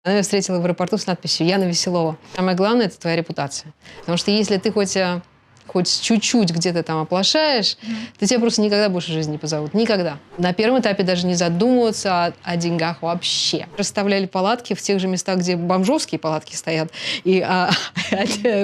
Она меня встретила в аэропорту с надписью «Яна Веселова». Самое главное – это твоя репутация. Потому что если ты хоть чуть-чуть где-то там оплошаешь, то тебя просто никогда больше в жизни не позовут. Никогда. На первом этапе даже не задумываться о деньгах вообще. Расставляли палатки в тех же местах, где бомжовские палатки стоят. И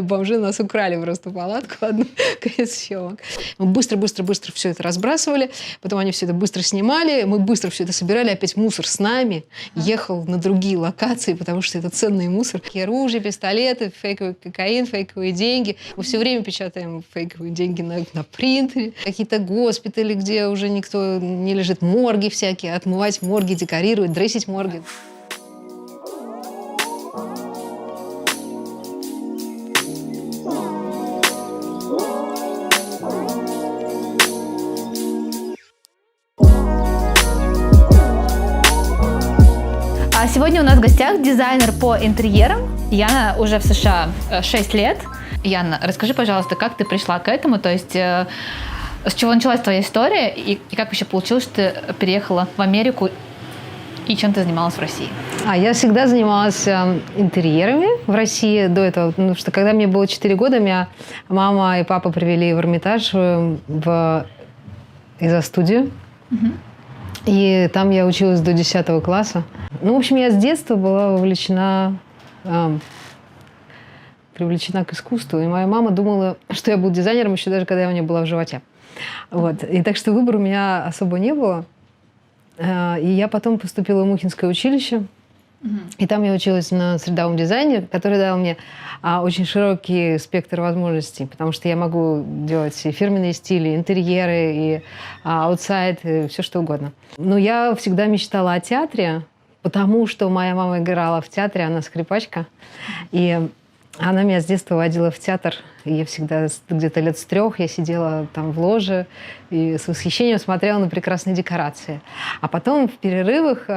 бомжи у нас украли просто палатку одну, конец съемок. Мы быстро-быстро-быстро все это разбрасывали. Потом они все это быстро снимали. Мы быстро все это собирали. Опять мусор с нами ехал на другие локации, потому что это ценный мусор. И оружие, пистолеты, фейковый кокаин, фейковые деньги. Мы все время печатаем фейковые деньги на принтере. Какие-то госпитали, где уже никто не лежит. Морги всякие. Отмывать морги, декорировать, дрессить морги. А сегодня у нас в гостях дизайнер по интерьерам. Яна уже в США 6 лет. Яна, расскажи, пожалуйста, как ты пришла к этому? То есть с чего началась твоя история и как вообще получилось, что ты переехала в Америку и чем ты занималась в России? Я всегда занималась интерьерами в России до этого. Потому что когда мне было 4 года, меня мама и папа привели в Эрмитаж в изо-студию. И там я училась до 10 класса. В общем, я с детства была привлечена к искусству. И моя мама думала, что я буду дизайнером еще даже когда я у нее была в животе. Вот. И так что выбора у меня особо не было. И я потом поступила в Мухинское училище. И там я училась на средовом дизайне, который дал мне очень широкий спектр возможностей, потому что я могу делать и фирменные стили, интерьеры, и аутсайд, и все что угодно. Но я всегда мечтала о театре, потому что моя мама играла в театре, она скрипачка, и она меня с детства водила в театр. И я всегда, где-то лет с 3, я сидела там в ложе и с восхищением смотрела на прекрасные декорации. А потом в перерывах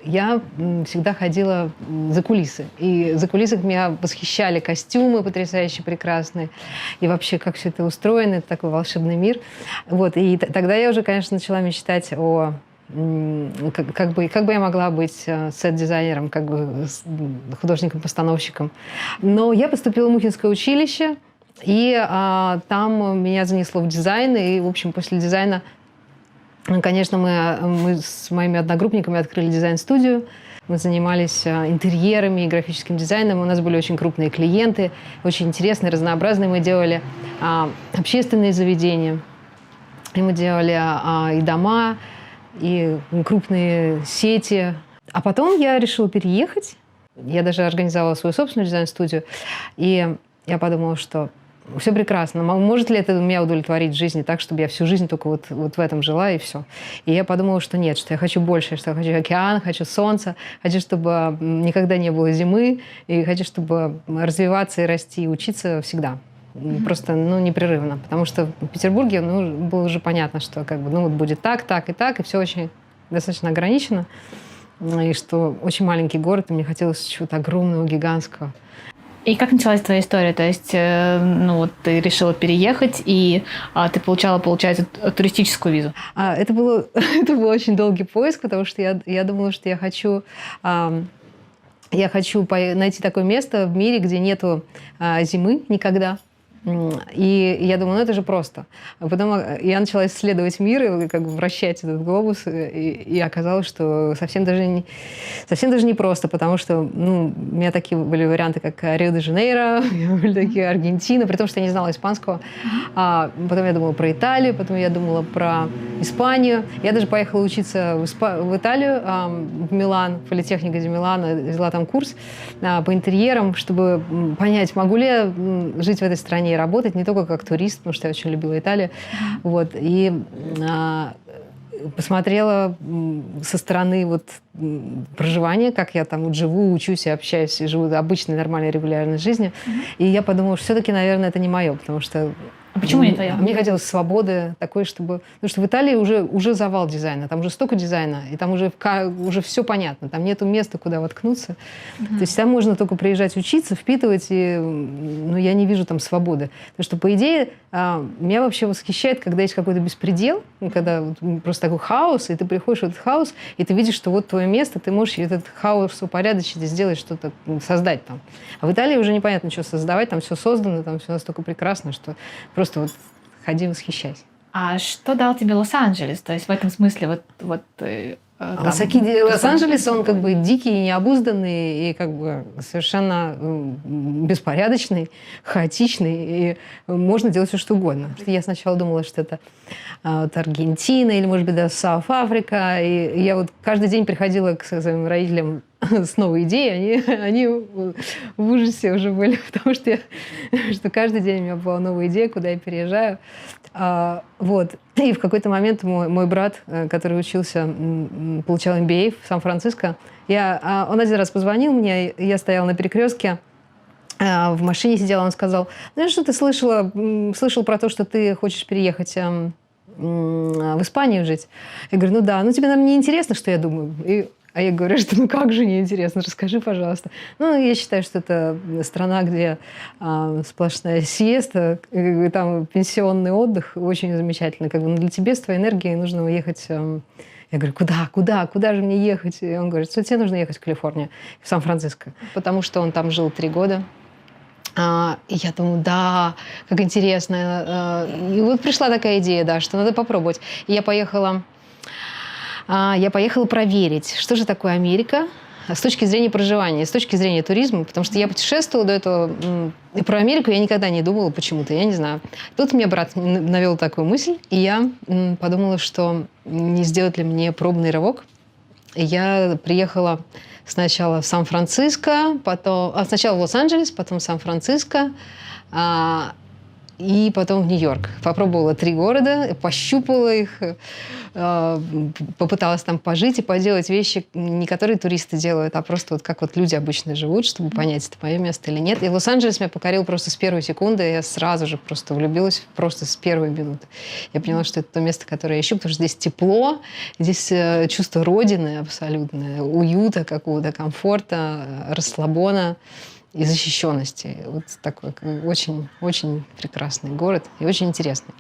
я всегда ходила за кулисы. И за кулисами меня восхищали костюмы потрясающие, прекрасные. И вообще, как все это устроено, это такой волшебный мир. Вот. И тогда я уже, конечно, начала мечтать о... Как бы я могла быть сет-дизайнером, как бы художником-постановщиком. Но я поступила в Мухинское училище, и там меня занесло в дизайн. И, в общем, после дизайна, конечно, мы с моими одногруппниками открыли дизайн-студию. Мы занимались интерьерами и графическим дизайном. У нас были очень крупные клиенты, очень интересные, разнообразные. Мы делали общественные заведения, и мы делали и дома, и крупные сети. А потом я решила переехать. Я даже организовала свою собственную дизайн-студию. И я подумала, что все прекрасно. Может ли это меня удовлетворить в жизни так, чтобы я всю жизнь только вот в этом жила, и все. И я подумала, что нет, что я хочу больше, что я хочу океан, хочу солнце, хочу, чтобы никогда не было зимы, и хочу, чтобы развиваться и расти, и учиться всегда. Просто, непрерывно. Потому что в Петербурге, было уже понятно, что будет так, и все очень достаточно ограничено. И что очень маленький город, и мне хотелось чего-то огромного, гигантского. И как началась твоя история? То есть, ты решила переехать, и ты получается, туристическую визу? Это был очень долгий поиск, потому что я думала, что я хочу найти такое место в мире, где нету зимы никогда. И я думала, это же просто. А потом я начала исследовать мир и вращать этот глобус, и оказалось, что совсем даже не просто, потому что у меня такие были варианты, как Рио-де-Жанейро, были такие Аргентина, при том, что я не знала испанского. Потом я думала про Италию, потом я думала про Испанию. Я даже поехала учиться в Италию, в Милан, в политехнику де Милана, взяла там курс по интерьерам, чтобы понять, могу ли я жить в этой стране и работать не только как турист, потому что я очень любила Италию. Вот. И посмотрела со стороны проживания, как я там живу, учусь и общаюсь, и живу обычной, нормальной, регулярной жизнью. И я подумала, что все-таки, наверное, это не мое, потому что... А почему не твоя? Мне хотелось свободы такой, чтобы... Потому что в Италии уже завал дизайна, там уже столько дизайна, и там уже все понятно, там нету места, куда воткнуться. То есть там можно только приезжать учиться, впитывать, и я не вижу там свободы. Потому что, по идее, меня вообще восхищает, когда есть какой-то беспредел, когда вот просто такой хаос, и ты приходишь в этот хаос, и ты видишь, что вот твое место, ты можешь этот хаос упорядочить и сделать что-то, создать там. А в Италии уже непонятно, что создавать, там все создано, там все настолько прекрасно, что просто вот ходи, восхищайся. А что дал тебе Лос-Анджелес? То есть в этом смысле там, Лос-Анджелес, он как бы дикий, необузданный и как бы совершенно беспорядочный, хаотичный, и можно делать все, что угодно. Я сначала думала, что это вот Аргентина или, может быть, даже Саут-Африка, и я вот каждый день приходила к своим родителям с новой идеей, они в ужасе уже были, потому что каждый день у меня была новая идея, куда я переезжаю. Вот. И в какой-то момент мой брат, который учился, получал MBA в Сан-Франциско, он один раз позвонил мне, я стояла на перекрестке, в машине сидела, он сказал: ну что ты слышал про то, что ты хочешь переехать в Испанию жить? Я говорю: ну да, тебе, наверное, не интересно, что я думаю. А я говорю, что ну как же неинтересно, расскажи, пожалуйста. Ну, я считаю, что это страна, где сплошная сиеста, там пенсионный отдых, очень замечательно. Как бы, но для тебя с твоей энергией нужно уехать. Я говорю: куда же мне ехать? И он говорит, что тебе нужно ехать в Калифорнию, в Сан-Франциско. Потому что он там жил 3 года. И я думаю, да, как интересно. И вот пришла такая идея, да, что надо попробовать. И я поехала проверить, что же такое Америка с точки зрения проживания, с точки зрения туризма, потому что я путешествовала до этого, и про Америку я никогда не думала почему-то, я не знаю. Тут мне брат навел такую мысль, и я подумала, что не сделать ли мне пробный рывок. И я приехала сначала в Сан-Франциско, сначала в Лос-Анджелес, потом в Сан-Франциско, и потом в Нью-Йорк. Попробовала 3 города, пощупала их, попыталась там пожить и поделать вещи, не которые туристы делают, а просто вот как вот люди обычно живут, чтобы понять, это мое место или нет. И Лос-Анджелес меня покорил просто с первой секунды. Я сразу же просто влюбилась, просто с первой минуты. Я поняла, что это то место, которое я ищу, потому что здесь тепло, здесь чувство родины абсолютное, уюта какого-то, комфорта, расслабона и защищенности. Вот такой очень прекрасный город и очень интересный.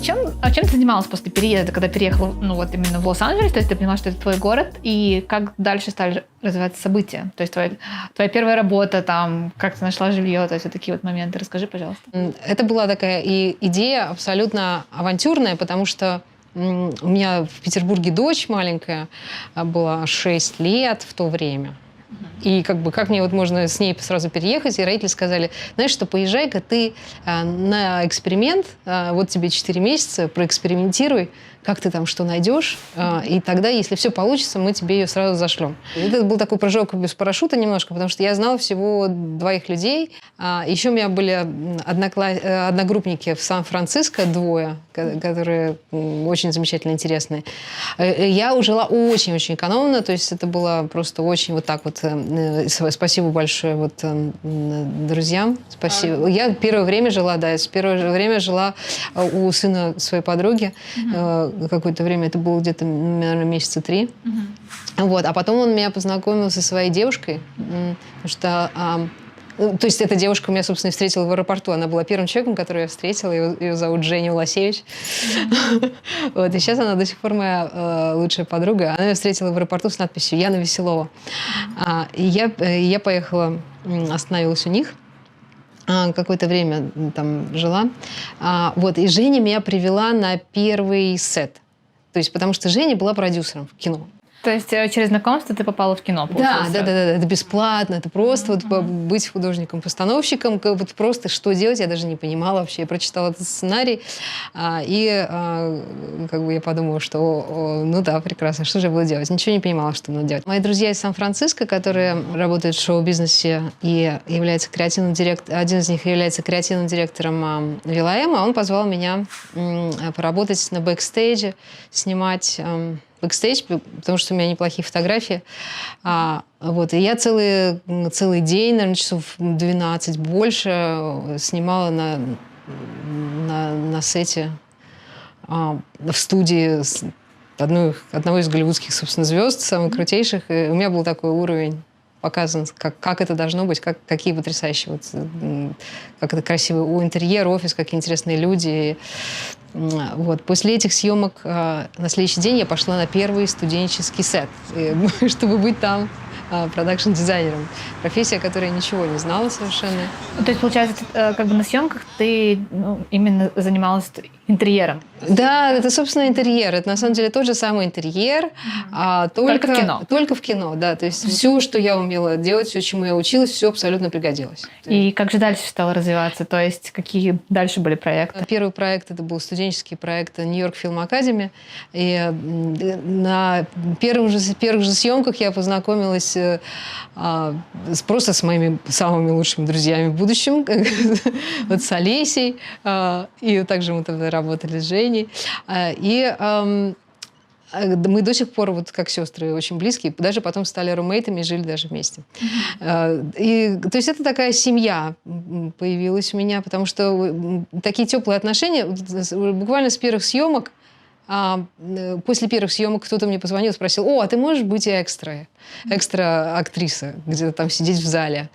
Чем ты занималась после переезда, когда переехала, именно в Лос-Анджелес? То есть ты поняла, что это твой город, и как дальше стали развиваться события? То есть твоя первая работа, там, как ты нашла жилье, то есть вот такие вот моменты. Расскажи, пожалуйста. Это была такая идея абсолютно авантюрная, потому что у меня в Петербурге дочь маленькая, была 6 лет в то время. И как мне вот можно с ней сразу переехать, и родители сказали: знаешь что, поезжай-ка ты на эксперимент, вот тебе 4 месяца, проэкспериментируй, как ты там что найдешь, и тогда, если все получится, мы тебе ее сразу зашлем. Это был такой прыжок без парашюта немножко, потому что я знала всего 2 людей. Еще у меня были одногруппники в Сан-Франциско, 2, которые очень замечательно интересные. Я жила очень-очень экономно, то есть это было просто очень вот так вот. Спасибо большое вот друзьям. Спасибо. Я первое время жила у сына своей подруги. Какое-то время, это было где-то, наверное, месяца 3. Вот. А потом он меня познакомил со своей девушкой, потому что... то есть эта девушка меня, собственно, встретила в аэропорту. Она была первым человеком, которого я встретила. Ее зовут Женя Уласевич. Вот. И сейчас она до сих пор моя лучшая подруга. Она меня встретила в аэропорту с надписью «Яна Веселова». И я поехала, остановилась у них. Какое-то время там жила. Вот. И Женя меня привела на первый сет. То есть потому что Женя была продюсером в кино. То есть через знакомство ты попала в кино, получается? Да, это бесплатно, это просто вот быть художником-постановщиком, вот просто что делать, я даже не понимала вообще. Я прочитала этот сценарий, и как бы я подумала, что ну да, прекрасно, что же я буду делать? Ничего не понимала, что надо делать. Мои друзья из Сан-Франциско, которые работают в шоу-бизнесе и являются креативным директором, один из них является креативным директором Will.i.am, он позвал меня поработать на бэкстейдже, снимать... бэкстейдж, потому что у меня неплохие фотографии. Вот. И я целый день, наверное, часов 12 больше снимала на сете в студии одного из голливудских, собственно, звезд, самых крутейших. И у меня был такой уровень показано, как это должно быть, какие потрясающие, как это красивый интерьер, офис, какие интересные люди. Вот. После этих съемок на следующий день я пошла на первый студенческий сет, чтобы быть там продакшн-дизайнером. Профессия, о которой я ничего не знала совершенно. То есть, получается, как бы на съемках ты именно занималась интерьером? Да, это, собственно, интерьер. Это, на самом деле, тот же самый интерьер, только в кино. Только в кино, да. То есть все, что я умела делать, все, чему я училась, все абсолютно пригодилось. И как же дальше стало развиваться? То есть какие дальше были проекты? Первый проект, это был студенческий проект Нью-Йорк Фильм Академи. И на первых же съемках я познакомилась просто с моими самыми лучшими друзьями в будущем, вот с Олесей, и также мы тогда работали с Женей. И мы до сих пор, вот как сестры, очень близкие, даже потом стали румейтами и жили даже вместе. И, то есть это такая семья появилась у меня, потому что такие теплые отношения, буквально с первых съемок, после первых съемок кто-то мне позвонил и спросил: а ты можешь быть экстра-актриса, где-то там сидеть в зале?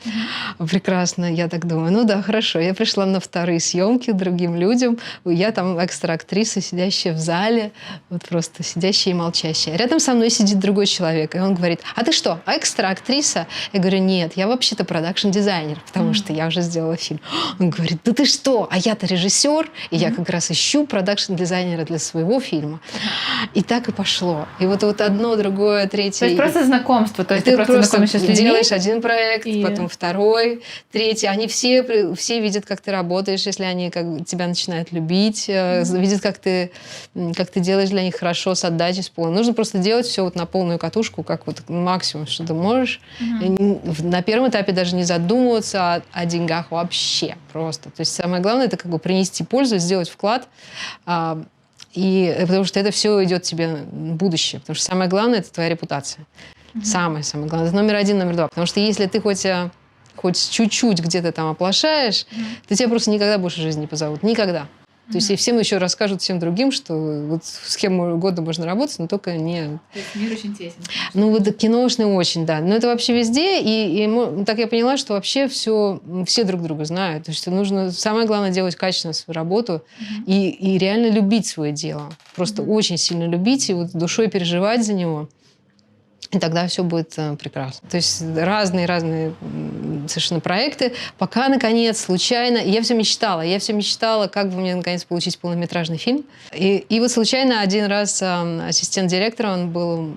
Прекрасно, я так думаю. Ну да, хорошо. Я пришла на вторые съемки к другим людям. Я там экстра-актриса, сидящая в зале, вот просто сидящая и молчащая. Рядом со мной сидит другой человек, и он говорит: а ты что, экстра-актриса? Я говорю: нет, я вообще-то продакшн-дизайнер, потому что я уже сделала фильм. Он говорит: да ты что? А я-то режиссер, и я как раз ищу продакшн-дизайнера для своего фильма. И так и пошло. И вот одно, другое, третье. То есть просто знакомство. То есть ты просто знакомишься с людьми. Делаешь один проект, потом второй, третий. Они все видят, как ты работаешь, если они тебя начинают любить, видят, как ты делаешь для них хорошо, с отдачей, с полной. Нужно просто делать все вот на полную катушку, как вот максимум, что ты можешь. На первом этапе даже не задумываться о деньгах вообще просто. То есть самое главное — это как бы принести пользу, сделать вклад. И потому что это все идет тебе в будущее. Потому что самое главное — это твоя репутация. Самое главное. Это номер один, номер два. Потому что если ты хоть чуть-чуть где-то там оплошаешь, то тебя просто никогда больше в жизни не позовут. Никогда. То есть и всем еще расскажут всем другим, что вот с кем угодно можно работать, но только не... То есть мир очень тесен. Ну, вот киношный очень, да. Но это вообще везде. И так я поняла, что вообще все друг друга знают. То есть нужно, самое главное, делать качественно свою работу и реально любить свое дело. Просто очень сильно любить и вот душой переживать за него. И тогда все будет прекрасно. То есть разные совершенно проекты, пока, наконец, случайно... Я все мечтала, как бы мне, наконец, получить полнометражный фильм. И вот случайно один раз ассистент директора, он был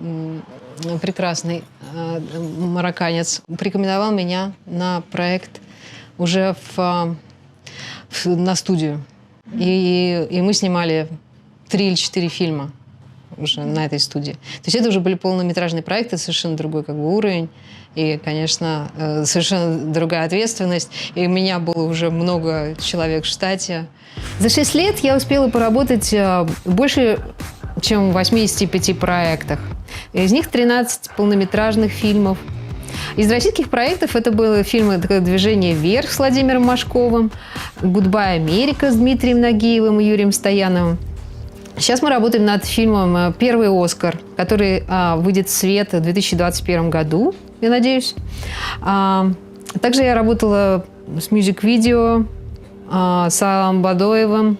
прекрасный марокканец, порекомендовал меня на проект уже на студию. И мы снимали 3 или 4 фильма уже на этой студии. То есть это уже были полнометражные проекты, совершенно другой как бы уровень. И, конечно, совершенно другая ответственность. И у меня было уже много человек в штате. За 6 лет я успела поработать больше, чем в 85 проектах. Из них 13 полнометражных фильмов. Из российских проектов это были фильмы «Движение вверх» с Владимиром Машковым, «Гудбай, Америка» с Дмитрием Нагиевым и Юрием Стояновым. Сейчас мы работаем над фильмом «Первый Оскар», который выйдет в свет в 2021 году, я надеюсь. Также я работала с мюзик-видео, с Аллом Бадоевым,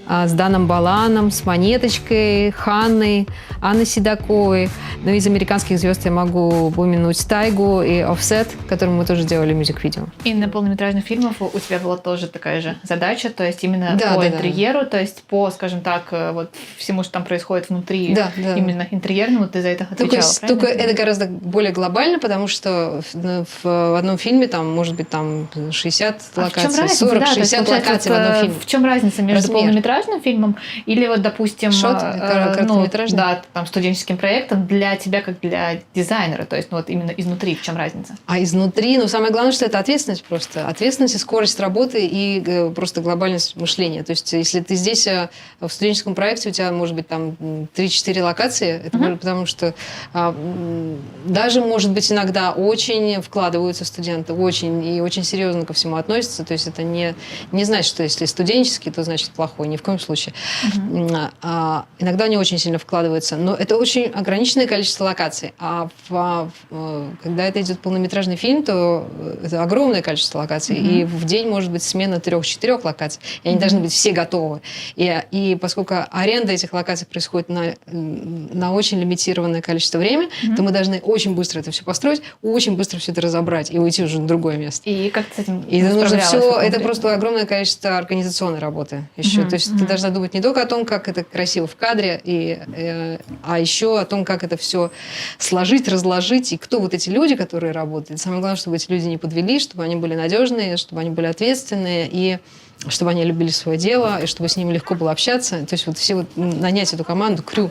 с Даном Баланом, с Монеточкой, Ханной, Анной Седоковой. Но из американских звезд я могу упомянуть Тайгу и Offset, которым мы тоже делали мюзик-видео. И на полнометражных фильмах у тебя была тоже такая же задача, то есть именно по интерьеру, то есть по, скажем так, вот всему, что там происходит внутри, именно интерьерному, ты за это отвечала, только это гораздо более глобально, потому что в одном фильме там может быть там 60 локаций, 40-60 локаций в одном фильме. В чем разница между полнометражным фильмом или вот, допустим, короткометражным? Да, там, студенческим проектом для тебя как для дизайнера, то есть вот именно изнутри, в чем разница? А изнутри, самое главное, что это ответственность просто. Ответственность и скорость работы и просто глобальность мышления. То есть если ты здесь в студенческом проекте, у тебя может быть там 3-4 локации, это потому что даже, может быть, иногда очень вкладываются студенты, очень серьезно ко всему относятся. То есть это не значит, что если студенческий, то значит плохой. Ни в в коем случае. Иногда они очень сильно вкладываются, но это очень ограниченное количество локаций. Когда это идет полнометражный фильм, то это огромное количество локаций. И в день может быть смена 3-4 локаций. И они должны быть все готовы. И поскольку аренда этих локаций происходит на очень лимитированное количество времени, то мы должны очень быстро это все построить, очень быстро все это разобрать и уйти уже на другое место. И как ты с этим справлялась? Это просто огромное количество организационной работы еще. То есть ты должна думать не только о том, как это красиво в кадре, а еще о том, как это все сложить, разложить, и кто вот эти люди, которые работают. Самое главное, чтобы эти люди не подвели, чтобы они были надежные, чтобы они были ответственные, и чтобы они любили свое дело, и чтобы с ними легко было общаться. То есть вот все вот нанять эту команду, крю,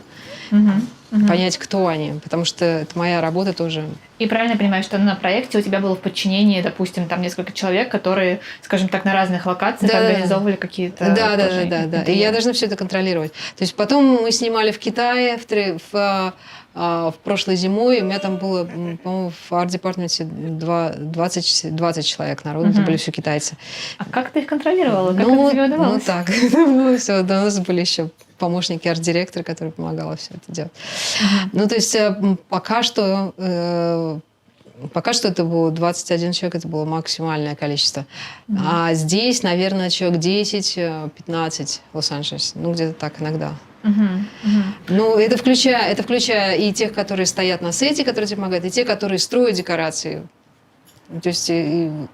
понять, кто они, потому что это моя работа тоже. И правильно понимаю, что на проекте у тебя было в подчинении, допустим, там несколько человек, которые, скажем так, на разных локациях организовывали какие-то... Да. И я должна все это контролировать. То есть потом мы снимали в Китае, в прошлой зимой. У меня там было, по-моему, в арт-департаменте 20 человек народу. Это были все китайцы. А как ты их контролировала? Как это тебе удавалось? Ну так. Все, у нас были еще помощники арт-директора, который помогала все это делать. Ну, то есть пока что это было 21 человек, это было максимальное количество. А здесь, наверное, человек 10-15 в Лос-Анджелесе. Ну, где-то так иногда. Ну, это включая и тех, которые стоят на сете, которые тебе помогают, и те, которые строят декорации. То есть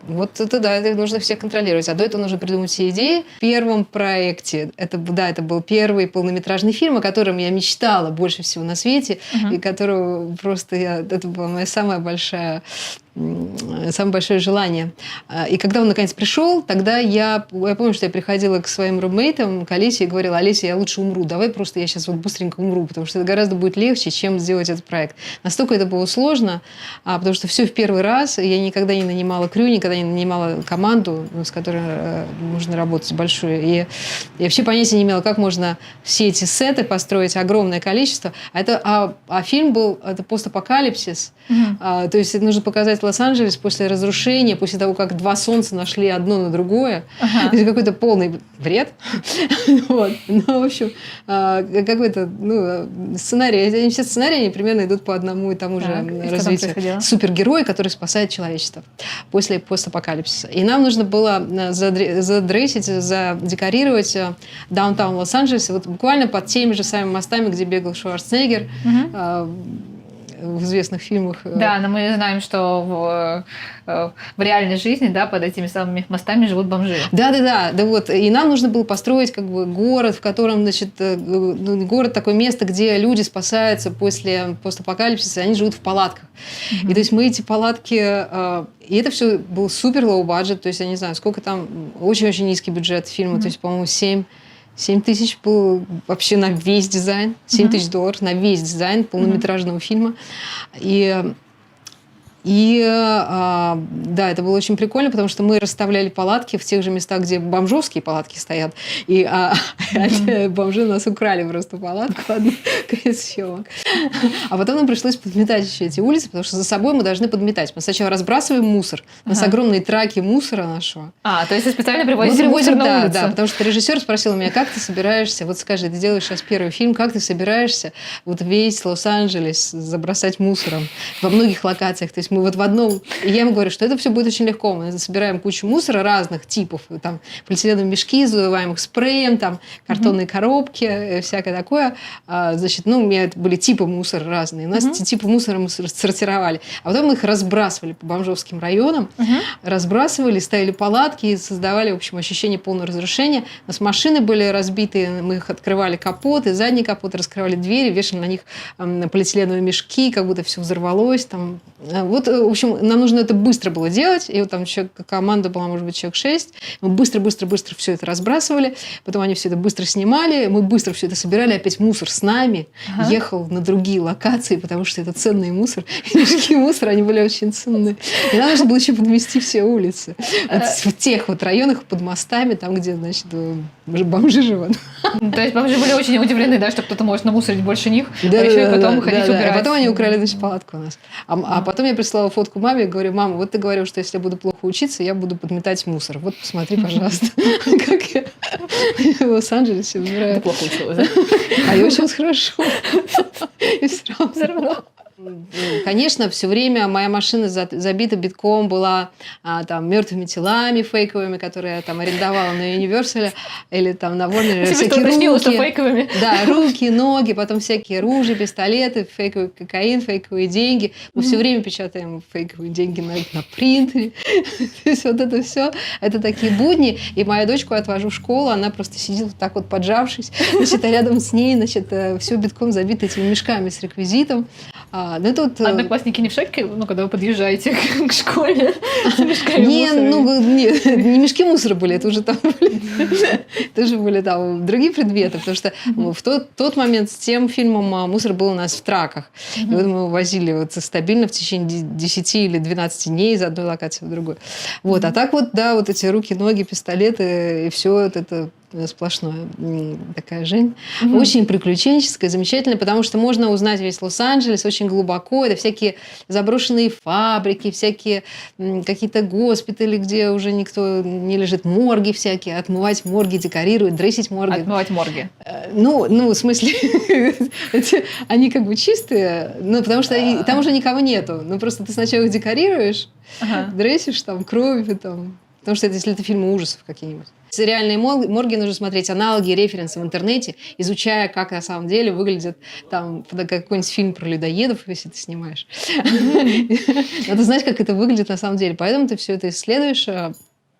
вот это нужно всех контролировать. А до этого нужно придумать все идеи. В первом проекте, это был первый полнометражный фильм, о котором я мечтала больше всего на свете, и которого это было мое самое большое желание. И когда он наконец пришел, тогда я помню, что я приходила к своим руммейтам, к Алисе, и говорила: Алиса, я лучше умру, давай просто я сейчас вот быстренько умру, потому что это гораздо будет легче, чем сделать этот проект. Настолько это было сложно, потому что все в первый раз, я никогда не нанимала крю, никогда не нанимала команду, с которой нужно работать большую. И я вообще понятия не имела, как можно все эти сеты построить, огромное количество. А фильм был, это постапокалипсис, то есть это нужно показать Лос-Анджелес после разрушения, после того, как два солнца нашли одно на другое. Это какой-то полный бред. Вот. Ну, в общем, какой-то сценарий. Все сценарии они примерно идут по одному и тому же развитию. Супергерой, который спасает человечество после постапокалипсиса. И нам нужно было задекорировать даунтаун Лос-Анджелеса вот буквально под теми же самыми мостами, где бегал Шварценеггер. В известных фильмах. Да, но мы знаем, что в реальной жизни, да, под этими самыми мостами живут бомжи. Да, вот. И нам нужно было построить как бы город, в котором, значит, город такое место, где люди спасаются после постапокалипсиса, и они живут в палатках. И то есть мы эти палатки... И это все был супер low budget, то есть я не знаю, сколько там... Очень-очень низкий бюджет фильма, то есть, по-моему, 7 тысяч был вообще на весь дизайн. $7 тысяч на весь дизайн полнометражного фильма. Да, это было очень прикольно, потому что мы расставляли палатки в тех же местах, где бомжовские палатки стоят. И бомжи у нас украли просто палатку одну, конец съемок. А потом нам пришлось подметать еще эти улицы, потому что за собой мы должны подметать. Мы сначала разбрасываем мусор. У нас огромные траки мусора нашего. То есть вы специально привозите мусор на улицу? Да, потому что режиссер спросил меня: как ты собираешься, вот скажи, ты делаешь сейчас первый фильм, как ты собираешься вот весь Лос-Анджелес забросать мусором во многих локациях? То есть мы вот в одном... И я ему говорю, что это все будет очень легко. Мы собираем кучу мусора разных типов. Там полиэтиленовые мешки, заливаем их спреем, там картонные коробки, всякое такое. Значит, у меня это были типы мусора разные. У нас эти типы мусора мы сортировали. А потом мы их разбрасывали по бомжовским районам. Разбрасывали, ставили палатки и создавали, в общем, ощущение полного разрушения. У нас машины были разбиты, мы их открывали капот, и задний капот, раскрывали двери, вешали на них полиэтиленовые мешки, как будто все взорвалось. Там. Вот, в общем, нам нужно это быстро было делать. И вот там команда была, может быть, человек 6. Мы быстро все это разбрасывали. Потом они все это быстро снимали. Мы быстро все это собирали. Опять мусор с нами ехал на другие локации, потому что это ценный мусор. И мешки мусора, они были очень ценные. И нам нужно было еще подмести все улицы. В тех вот районах под мостами, там, где, значит, бомжи живут. То есть бомжи были очень удивлены, да, что кто-то может намусорить больше них, Да, а еще да, и потом да, ходить да, убирать. А потом они украли, значит, палатку у нас. А потом я прислала фотку маме и говорю: мама, вот ты говорил, что если я буду плохо учиться, я буду подметать мусор. Вот посмотри, пожалуйста, как я в Лос-Анджелесе убираю. Ты плохо училась, да? А я училась хорошо. И все равно. Конечно, все время моя машина забита битком была там мертвыми телами фейковыми, которые я там арендовала на Universal или там на Warner. Всякие уточнила, что фейковыми. Да, руки, ноги, потом всякие ружья, пистолеты, фейковый кокаин, фейковые деньги. Мы все время печатаем фейковые деньги на принтере. То есть вот это все, это такие будни. И мою дочку отвожу в школу, она просто сидит вот так вот поджавшись, значит, а рядом с ней, значит, все битком забито этими мешками с реквизитом. Одноклассники не в шоке, когда вы подъезжаете к школе с мешками мусора? Не мешки мусора были, это уже там были. Тоже были там другие предметы, потому что в тот момент с тем фильмом мусор был у нас в траках. И вот мы его возили вот стабильно в течение 10 или 12 дней из одной локации в другую. Вот. А так вот, да, вот эти руки, ноги, пистолеты, и все это сплошное. Такая жизнь. Очень приключенческая, замечательная, потому что можно узнать весь Лос-Анджелес очень глубоко. Это всякие заброшенные фабрики, всякие какие-то госпитали, где уже никто не лежит, морги всякие, отмывать морги, декорировать, дрессить морги. Отмывать морги? Ну, в смысле, они как бы чистые, потому что там уже никого нету. Ну, просто ты сначала их декорируешь, дрессишь, там, кровью, там. Потому что если это фильмы ужасов какие-нибудь. Реальные морги нужно смотреть, аналоги, референсы в интернете, изучая, как на самом деле выглядит там какой-нибудь фильм про людоедов, если ты снимаешь. Надо знать, как это выглядит на самом деле. Поэтому ты все это исследуешь.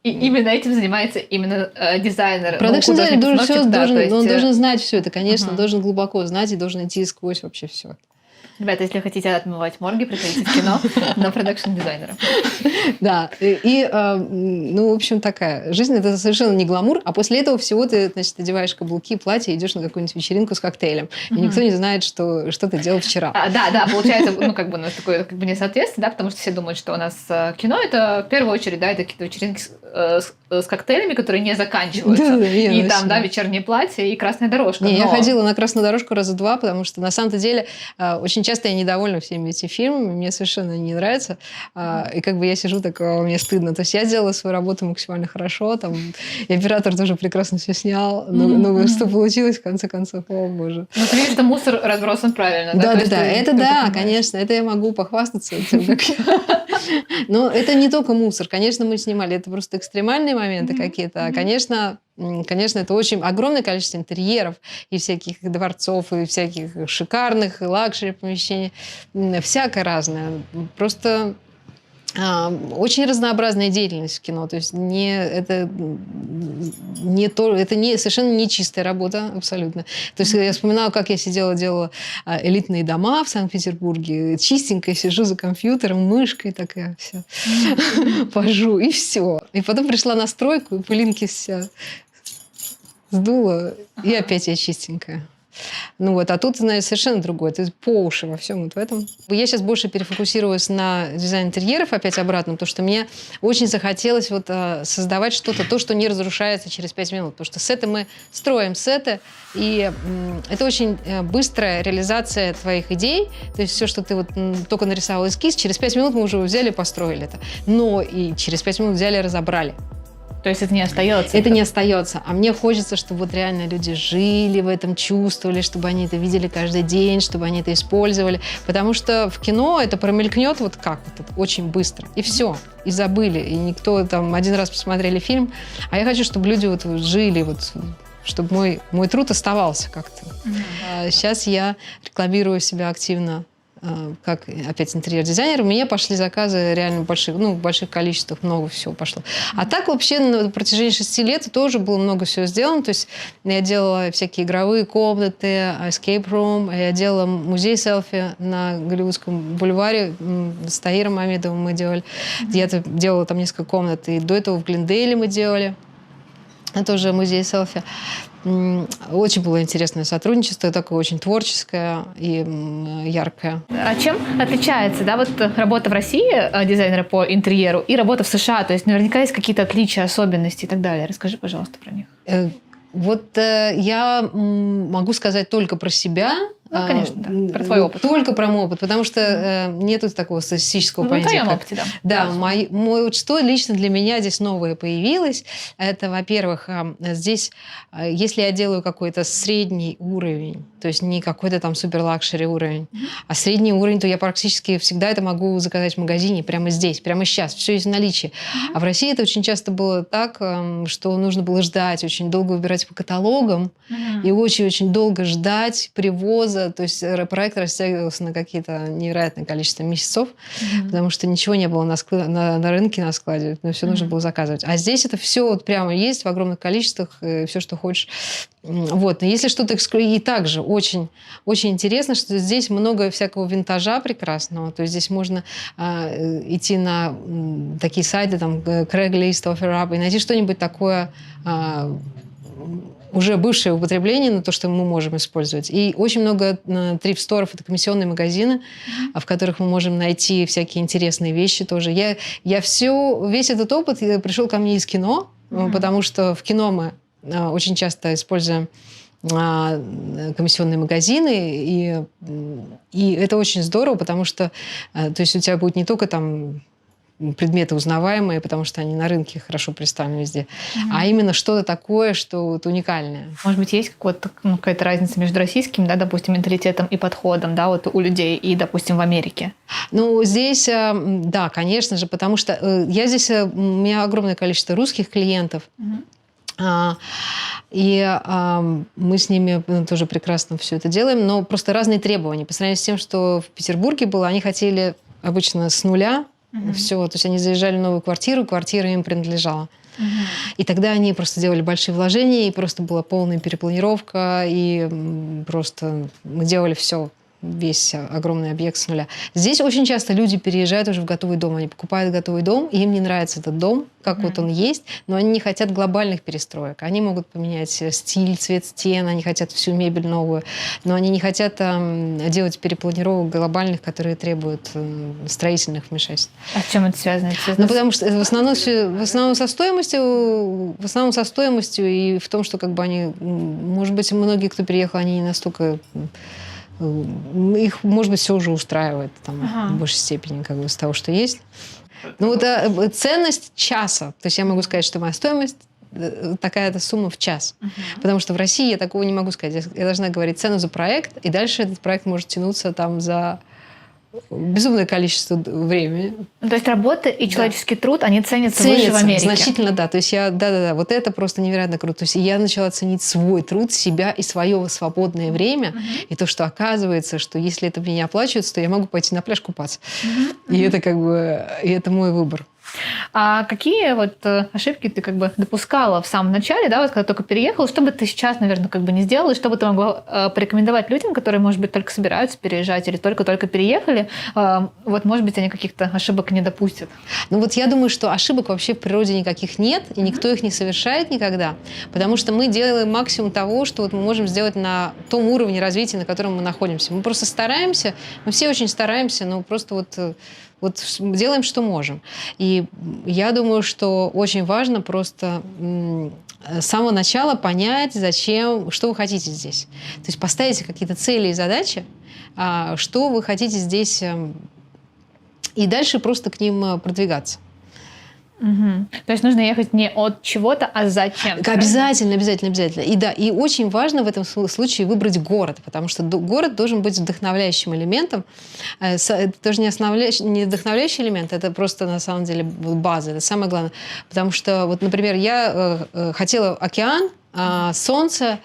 И именно этим занимается именно дизайнер. Продакшн-дизайнер он должен знать все это, конечно, он должен глубоко знать и должен идти сквозь вообще все. Ребята, если хотите отмывать морги, приходите в кино на продакшн-дизайнера. Да, ну, в общем, такая жизнь, это совершенно не гламур, а после этого всего ты, значит, одеваешь каблуки, платье, идешь на какую-нибудь вечеринку с коктейлем, и никто не знает, что ты делал вчера. Да, получается, у нас такое несоответствие, да, потому что все думают, что у нас кино, это в первую очередь, да, это какие-то вечеринки с коктейлями, которые не заканчиваются. И там, да, вечернее платье и красная дорожка. Я ходила на красную дорожку раза 2, потому что на самом-то деле очень часто я недовольна всеми этими фильмами, мне совершенно не нравится. И как бы я сижу такого, мне стыдно. То есть я делала свою работу максимально хорошо, там, и оператор тоже прекрасно все снял, но что получилось в конце концов, о боже. Ну, ты видишь, что мусор разбросан правильно, да? Да, это да, конечно, это я могу похвастаться. Но это не только мусор, конечно, мы снимали, это просто экстремальные моменты какие-то, конечно, это очень огромное количество интерьеров и всяких дворцов, и всяких шикарных лакшери помещений, всякое разное. Просто очень разнообразная деятельность в кино. То есть это совершенно не чистая работа, абсолютно. То есть я вспоминала, как я делала элитные дома в Санкт-Петербурге. Чистенько сижу за компьютером, мышкой такая вся. Пожу, и все. И потом пришла на стройку, и пылинки вся сдула, и опять я чистенькая. Ну вот, а тут, знаешь, совершенно другое. Ты по уши во всем вот в этом. Я сейчас больше перефокусируюсь на дизайн интерьеров опять обратно, потому что мне очень захотелось вот создавать что-то, то, что не разрушается через 5 минут. Потому что сеты мы строим сеты, и это очень быстрая реализация твоих идей. То есть все, что ты вот только нарисовал эскиз, через 5 минут мы уже взяли и построили это. Но и через 5 минут взяли и разобрали. То есть это не остается? Это не остается. А мне хочется, чтобы вот реально люди жили в этом, чувствовали, чтобы они это видели каждый день, чтобы они это использовали. Потому что в кино это промелькнет вот как вот это, очень быстро. И все. И забыли. И никто там один раз посмотрели фильм. А я хочу, чтобы люди вот жили, вот, чтобы мой труд оставался как-то. Сейчас я рекламирую себя активно как, опять, интерьер-дизайнер, мне пошли заказы реально в больших количествах, много всего пошло. А так вообще на протяжении 6 лет тоже было много всего сделано. То есть я делала всякие игровые комнаты, escape room, я делала музей селфи на Голливудском бульваре с Таиром Мамедовым мы делали. Я делала там несколько комнат, и до этого в Глендейле мы делали. Это уже музей селфи. Очень было интересное сотрудничество, такое очень творческое и яркое. А чем отличается, да, вот работа в России дизайнера по интерьеру и работа в США? То есть наверняка есть какие-то отличия, особенности и так далее. Расскажи, пожалуйста, про них. Вот я могу сказать только про себя. Ну, конечно, да. Про твой опыт. Только про мой опыт, потому что нету такого статистического понятия. В твоем опыте, да. Да, мой, что лично для меня здесь новое появилось, это, во-первых, здесь, если я делаю какой-то средний уровень, то есть не какой-то там супер-лакшери уровень, а средний уровень, то я практически всегда это могу заказать в магазине прямо здесь, прямо сейчас, все есть в наличии. А в России это очень часто было так, что нужно было ждать, очень долго выбирать по каталогам и очень-очень долго ждать привоза. То есть проект растягивался на какие-то невероятное количество месяцев, потому что ничего не было на рынке, на складе, но все нужно было заказывать. А здесь это все вот прямо есть в огромных количествах, все, что хочешь. Вот. Но если что-то и также очень, очень интересно, что здесь много всякого винтажа прекрасного. То есть здесь можно идти на такие сайты, там, Craigslist, OfferUp, и найти что-нибудь такое уже бывшее употребление, но то, что мы можем использовать. И очень много трифт-сторов, это комиссионные магазины, в которых мы можем найти всякие интересные вещи тоже. Весь этот опыт пришел ко мне из кино, потому что в кино мы очень часто используем комиссионные магазины, и это очень здорово, потому что то есть у тебя будет не только там предметы узнаваемые, потому что они на рынке хорошо представлены везде, а именно что-то такое, что вот уникальное. Может быть, есть какая-то разница между российским, да, допустим, менталитетом и подходом, да, вот у людей и, допустим, в Америке? Ну, здесь, да, конечно же, потому что у меня огромное количество русских клиентов, и мы с ними тоже прекрасно все это делаем, но просто разные требования. По сравнению с тем, что в Петербурге было, они хотели обычно с нуля все. То есть они заезжали в новую квартиру, квартира им принадлежала. И тогда они просто делали большие вложения, и просто была полная перепланировка, и просто мы делали все, весь огромный объект с нуля. Здесь очень часто люди переезжают уже в готовый дом. Они покупают готовый дом, и им не нравится этот дом, как вот он есть, но они не хотят глобальных перестроек. Они могут поменять стиль, цвет стен, они хотят всю мебель новую, но они не хотят делать перепланировок глобальных, которые требуют строительных вмешательств. А с чем это связано? Ну, потому что в основном со стоимостью и в том, что как бы они, может быть, многие, кто переехал, они не настолько... Их, может быть, все уже устраивает там, в большей степени как бы, из того, что есть. Ну, вот ценность часа. То есть я могу сказать, что моя стоимость такая-то сумма в час. Потому что в России я такого не могу сказать. Я должна говорить цену за проект, и дальше этот проект может тянуться там за безумное количество времени. То есть работа и человеческий труд, они ценятся выше в Америке? Значительно, да. То есть вот это просто невероятно круто. То есть я начала ценить свой труд, себя и свое свободное время. И то, что оказывается, что если это мне не оплачивается, то я могу пойти на пляж купаться. И это как бы, и это мой выбор. А какие вот ошибки ты как бы допускала в самом начале, да, вот когда только переехала, что бы ты сейчас, наверное, как бы не сделала, и что бы ты могла порекомендовать людям, которые, может быть, только собираются переезжать или только-только переехали, вот, может быть, они каких-то ошибок не допустят? Ну вот я думаю, что ошибок вообще в природе никаких нет, и никто их не совершает никогда, потому что мы делаем максимум того, что вот мы можем сделать на том уровне развития, на котором мы находимся. Мы просто стараемся, мы все очень стараемся, но просто вот делаем, что можем. И я думаю, что очень важно просто с самого начала понять, зачем, что вы хотите здесь. То есть поставить какие-то цели и задачи, что вы хотите здесь, и дальше просто к ним продвигаться. То есть нужно ехать не от чего-то, а зачем? Обязательно. И да, и очень важно в этом случае выбрать город, потому что город должен быть вдохновляющим элементом. Это тоже не вдохновляющий элемент, это просто на самом деле база, это самое главное. Потому что, вот, например, я хотела океан, солнце,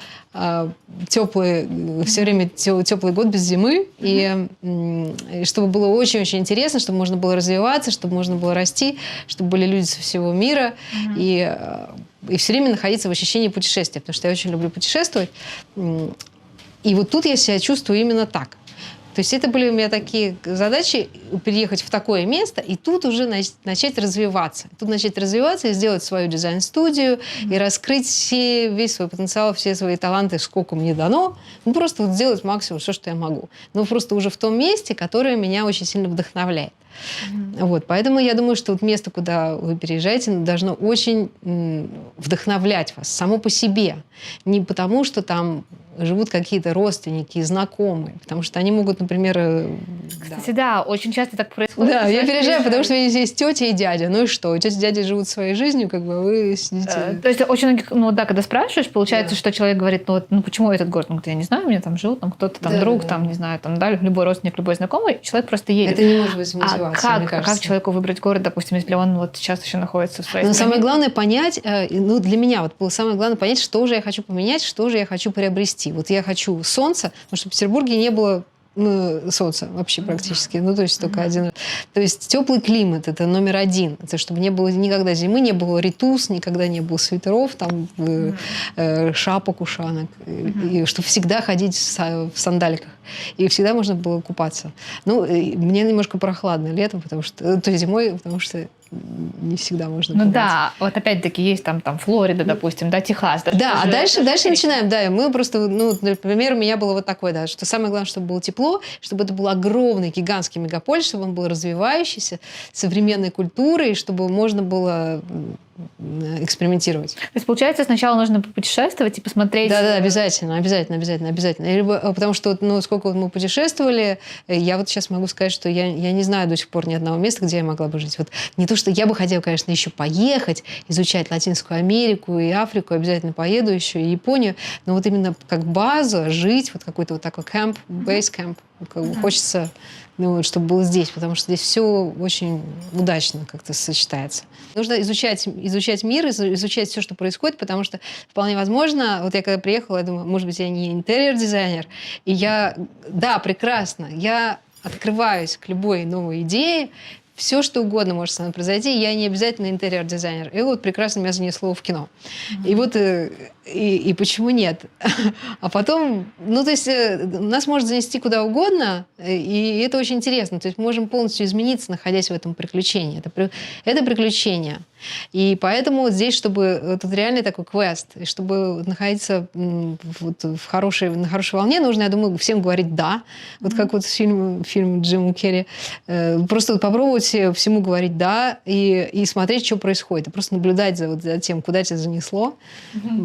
теплый, все время теплый год без зимы, и чтобы было очень-очень интересно, чтобы можно было развиваться, чтобы можно было расти, чтобы были люди со всего мира, и все время находиться в ощущении путешествия, потому что я очень люблю путешествовать. И вот тут я себя чувствую именно так. То есть это были у меня такие задачи, переехать в такое место и тут уже начать развиваться. Тут начать развиваться и сделать свою дизайн-студию, и раскрыть весь свой потенциал, все свои таланты, сколько мне дано. Ну, просто вот сделать максимум, все, что я могу. Но просто уже в том месте, которое меня очень сильно вдохновляет. Вот, поэтому я думаю, что вот место, куда вы переезжаете, должно очень вдохновлять вас само по себе. Не потому, что там живут какие-то родственники и знакомые, потому что они могут, например... Кстати, да, очень часто так происходит. Да, я переезжаю, потому что у меня здесь тетя и дядя. Ну и что? Тетя и дядя живут своей жизнью, как бы вы сидите... То есть очень многих, ну да, когда спрашиваешь, получается, что человек говорит, ну почему этот город? Он говорит, я не знаю, у меня там жил там кто-то, там друг, там, не знаю, там, да, любой родственник, любой знакомый, человек просто едет. Это не может быть мотивацией, мне кажется. Как человеку выбрать город, допустим, если он вот сейчас еще находится в своей Но стране? самое главное понять, ну для меня вот было самое главное понять, что же я хочу поменять, что же я хочу приобрести. Вот я хочу солнца, потому что в Петербурге не было солнца вообще практически. Ну, то есть только один. То есть теплый климат – это номер один. Это чтобы не было никогда зимы, не было ритус, никогда не было свитеров, там, шапок, ушанок. И чтобы всегда ходить в сандаликах. И всегда можно было купаться. Ну, мне немножко прохладно летом, потому что... То есть зимой, потому что не всегда можно купаться. Ну да, вот опять-таки есть там Флорида, допустим, да, Техас. Да, а дальше начинаем, да, мы просто, ну, например, у меня было вот такое, да, что самое главное, чтобы было тепло, чтобы это был огромный, гигантский мегаполис, чтобы он был развивающийся, современной культурой, чтобы можно было экспериментировать. То есть, получается, сначала нужно путешествовать и посмотреть... Да, обязательно. Потому что, ну, сколько вот мы путешествовали, я вот сейчас могу сказать, что я не знаю до сих пор ни одного места, где я могла бы жить. Вот не то, что я бы хотела, конечно, еще поехать, изучать Латинскую Америку и Африку, обязательно поеду еще, и Японию, но вот именно как база жить, вот какой-то вот такой кэмп, бейс-кэмп, как бы хочется, ну, вот, чтобы было здесь, потому что здесь все очень удачно как-то сочетается. Нужно изучать мир, изучать все, что происходит, потому что вполне возможно, вот я когда приехала, я думаю, может быть, я не интерьер-дизайнер, и да, прекрасно, я открываюсь к любой новой идее, все, что угодно может со мной произойти, я не обязательно интерьер-дизайнер. И вот прекрасно меня занесло в кино. И вот, и почему нет? А потом, ну, то есть нас может занести куда угодно, и это очень интересно. То есть мы можем полностью измениться, находясь в этом приключении. Это приключение. И поэтому здесь, чтобы... Тут реальный такой квест. И чтобы находиться вот на хорошей волне, нужно, я думаю, всем говорить «да». Вот как вот фильм Джима Керри. Просто вот попробовать всему говорить «да» и смотреть, что происходит. И просто наблюдать за тем, куда тебя занесло.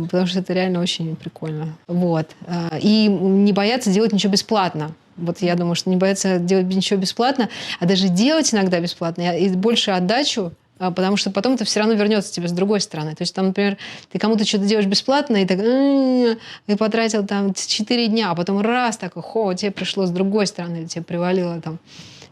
Потому что это реально очень прикольно. Вот. И не бояться делать ничего бесплатно. Вот я думаю, что не бояться делать ничего бесплатно, а даже делать иногда бесплатно, и больше отдачу, потому что потом это все равно вернется тебе с другой стороны. То есть, там, например, ты кому-то что-то делаешь бесплатно, и так и потратил там 4 дня, а потом раз такой, тебе пришло с другой стороны, тебе привалило там.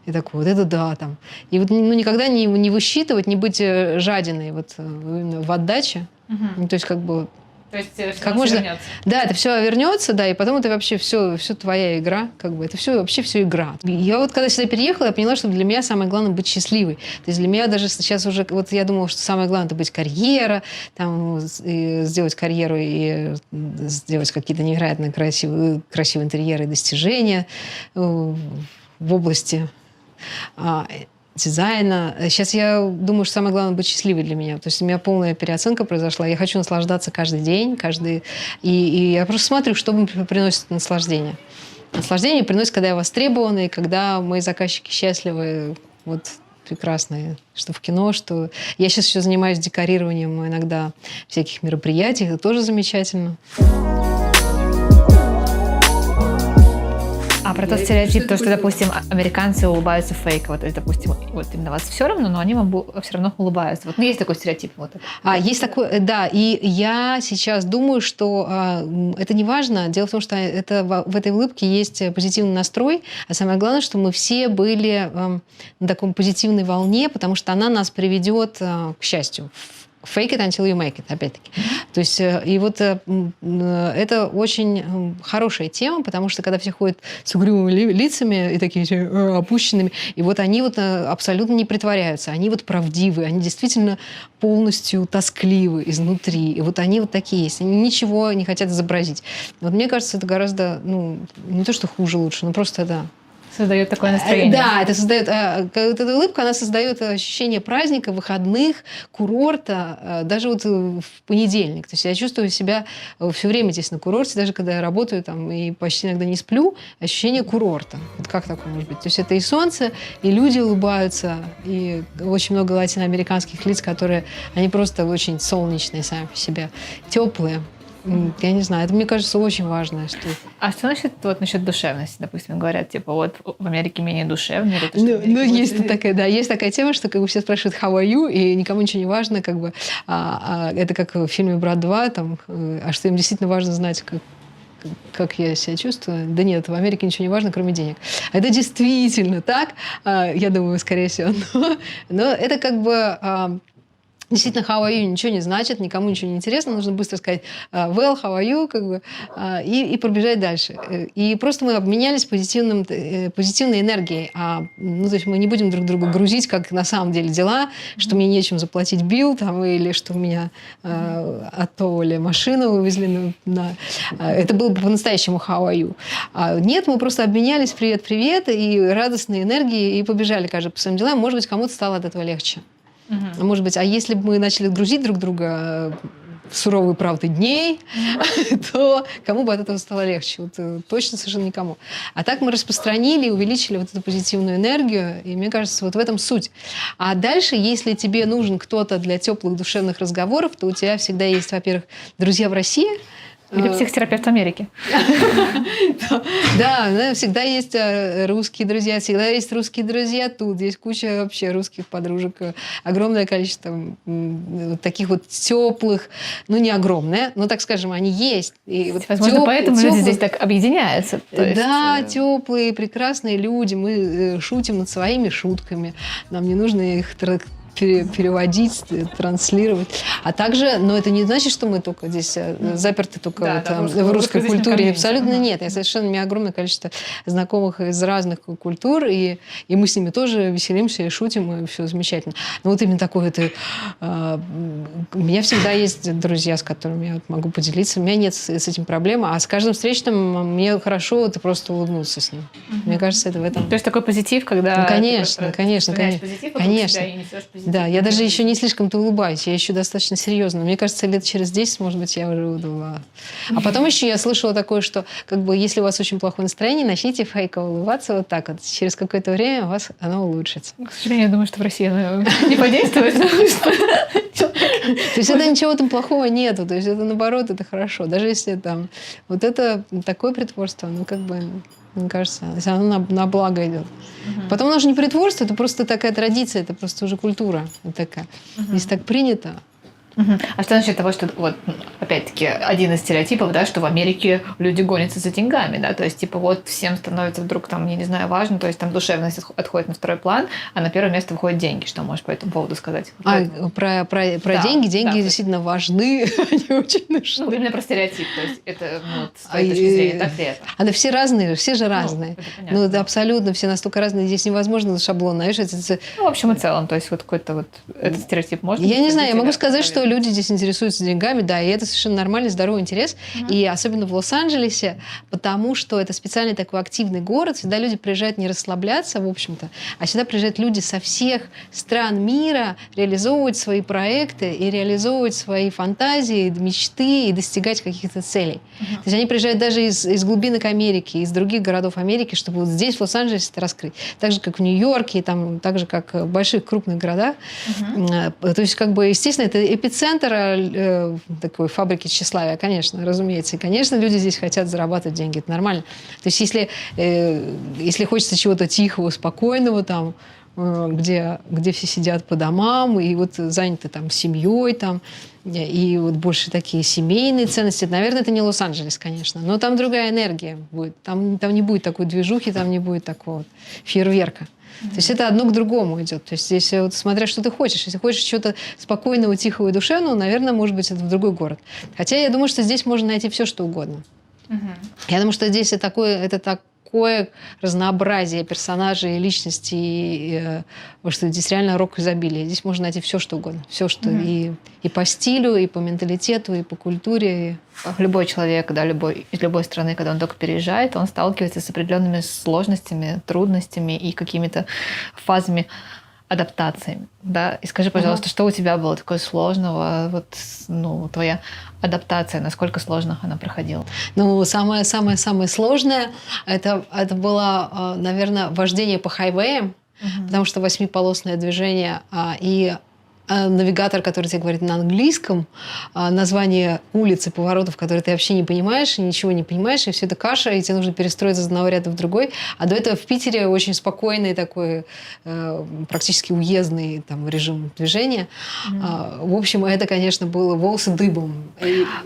И такой, вот это да, там. И вот никогда не высчитывать, не быть жадиной вот именно в отдаче. То есть, как бы... То есть как можно... вернется. Да, это все вернется, да, и потом это вообще все твоя игра, как бы это вообще все игра. Я вот когда сюда переехала, я поняла, что для меня самое главное быть счастливой. То есть для меня даже сейчас уже, вот я думала, что самое главное это быть карьера, там, и сделать карьеру и сделать какие-то невероятно красивые интерьеры и достижения в области дизайна. Сейчас я думаю, что самое главное быть счастливой для меня. То есть у меня полная переоценка произошла. Я хочу наслаждаться каждый день, и я просто смотрю, что мне приносит наслаждение. Наслаждение приносит, когда я востребована, и когда мои заказчики счастливы. Вот прекрасно. Что в кино, что... Я сейчас еще занимаюсь декорированием иногда всяких мероприятий. Это тоже замечательно. А про тот стереотип, то, что, допустим, американцы улыбаются фейково, то есть, допустим, вот именно вас все равно, но они вам все равно улыбаются. Вот, есть такой стереотип. Вот. Есть такой, да. И я сейчас думаю, что это не важно. Дело в том, что в этой улыбке есть позитивный настрой, а самое главное, что мы все были на таком позитивной волне, потому что она нас приведет к счастью. Fake it until you make it, опять-таки. То есть, и вот это очень хорошая тема, потому что когда все ходят с угрюмыми лицами и такими опущенными, и вот они вот абсолютно не притворяются, они вот правдивы, они действительно полностью тоскливы изнутри, и вот они вот такие есть, они ничего не хотят изобразить. Вот мне кажется, это гораздо, не то что хуже, лучше, но просто, да, Создает такое настроение. Да, это создает... Эта улыбка, она создает ощущение праздника, выходных, курорта, даже вот в понедельник. То есть я чувствую себя все время здесь на курорте, даже когда я работаю там и почти иногда не сплю, ощущение курорта. Вот как такое может быть? То есть это и солнце, и люди улыбаются, и очень много латиноамериканских лиц, которые... Они просто очень солнечные сами по себе, теплые. Я не знаю, это, мне кажется, очень важно. Что... А что насчет душевности? Допустим, говорят, типа, вот в Америке менее душевно. Есть такая тема, что как бы все спрашивают «How are you?» и никому ничего не важно, как бы, это как в фильме «Брат 2», там, а что им действительно важно знать, как я себя чувствую. Да нет, в Америке ничего не важно, кроме денег. Это действительно так, я думаю, скорее всего. Но это как бы... Действительно, how are you ничего не значит, никому ничего не интересно, нужно быстро сказать well, how are you, как бы, и пробежать дальше. И просто мы обменялись позитивной энергией. То есть мы не будем друг друга грузить, как на самом деле дела, что мне нечем заплатить билл, там, или что у меня оттовали машину, увезли Это было бы по-настоящему how are you. Нет, мы просто обменялись привет-привет и радостной энергией и побежали каждый по своим делам. Может быть, кому-то стало от этого легче. Может быть, а если бы мы начали грузить друг друга в суровые правды дней, то кому бы от этого стало легче? Вот, точно совершенно никому. А так мы распространили и увеличили вот эту позитивную энергию, и мне кажется, вот в этом суть. А дальше, если тебе нужен кто-то для теплых душевных разговоров, то у тебя всегда есть, во-первых, друзья в России, или психотерапевт в Америке. Да, всегда есть русские друзья, всегда есть русские друзья тут. Есть куча вообще русских подружек. Огромное количество таких вот теплых, не огромное, но, так скажем, они есть. Возможно, поэтому люди здесь так объединяются. Да, теплые, прекрасные люди. Мы шутим над своими шутками. Нам не нужно их переводить, транслировать. А также, но это не значит, что мы только здесь заперты только в русской культуре. Абсолютно нет. Я совершенно, у меня огромное количество знакомых из разных культур, и мы с ними тоже веселимся и шутим, и все замечательно. Но вот именно такое у меня всегда есть друзья, с которыми я могу поделиться. У меня нет с этим проблемы. А с каждым встречным мне хорошо просто улыбнуться с ним. Мне кажется, это в этом... То есть такой позитив, когда... Конечно. Позитив. Да, я даже еще не слишком-то улыбаюсь, я еще достаточно серьезно. Мне кажется, лет через 10, может быть, я уже улыбалась. А потом еще я слышала такое, что как бы, если у вас очень плохое настроение, начните фейково улыбаться вот так вот. Через какое-то время у вас оно улучшится. К сожалению, я думаю, что в России оно не подействует. То есть это ничего там плохого нету. То есть это наоборот, это хорошо. Даже если там вот это такое притворство, как бы... Мне кажется, если оно на благо идет. Потом оно же не притворство, это просто такая традиция, это просто уже культура такая. Если так принято. А что насчет того, что, вот, опять-таки, один из стереотипов, да, что в Америке люди гонятся за деньгами, да, то есть, типа, вот всем становится вдруг, там, я не знаю, важно, то есть, там, душевность отходит на второй план, а на первое место выходят деньги. Что можешь по этому поводу сказать? Про деньги? Деньги действительно важны, они очень нужны. Именно про стереотип, то есть, это, с твоей точки зрения, так ли это? Да все разные, все же разные. Это абсолютно, все настолько разные, здесь невозможно шаблон навешать. В общем и целом, то есть, вот какой-то вот этот стереотип можно... Я не знаю, я могу сказать, что люди здесь интересуются деньгами, да, и это совершенно нормальный, здоровый интерес. И особенно в Лос-Анджелесе, потому что это специальный такой активный город, сюда люди приезжают не расслабляться, в общем-то, а сюда приезжают люди со всех стран мира реализовывать свои проекты и реализовывать свои фантазии, мечты и достигать каких-то целей. То есть они приезжают даже из глубинок Америки, из других городов Америки, чтобы вот здесь, в Лос-Анджелесе, это раскрыть. Так же, как в Нью-Йорке, там, так же, как в больших крупных городах. То есть, как бы, естественно, это эпицентр такой фабрики тщеславия, конечно, разумеется. И, конечно, люди здесь хотят зарабатывать деньги, это нормально. То есть, если хочется чего-то тихого, спокойного, там, где все сидят по домам и вот заняты там семьей, там, и вот больше такие семейные ценности. Наверное, это не Лос-Анджелес, конечно, но там другая энергия будет. Там не будет такой движухи, там не будет такого фейерверка. То есть это одно к другому идет. То есть здесь, вот, смотря что ты хочешь. Если хочешь чего-то спокойного, тихого и душевного, наверное, может быть, это в другой город. Хотя я думаю, что здесь можно найти все, что угодно. Я думаю, что здесь это такое разнообразие персонажей, личностей, что здесь реально рок изобилия. Здесь можно найти все, что угодно. Все, что и по стилю, и по менталитету, и по культуре. Любой человек, да, из любой страны, когда он только переезжает, он сталкивается с определенными сложностями, трудностями и какими-то фазами адаптации. Да? И скажи, пожалуйста, что у тебя было такое сложного? Вот, ну, твоя адаптация, насколько сложно она проходила? Ну, самое сложное это было, наверное, вождение по хайвеям, потому что 8-полосное движение и навигатор, который тебе говорит на английском, название улиц и поворотов, которые ты вообще не понимаешь, ничего не понимаешь, и все это каша, и тебе нужно перестроиться из одного ряда в другой. А до этого в Питере очень спокойный такой, практически уездный там, режим движения. В общем, это, конечно, было волосы дыбом.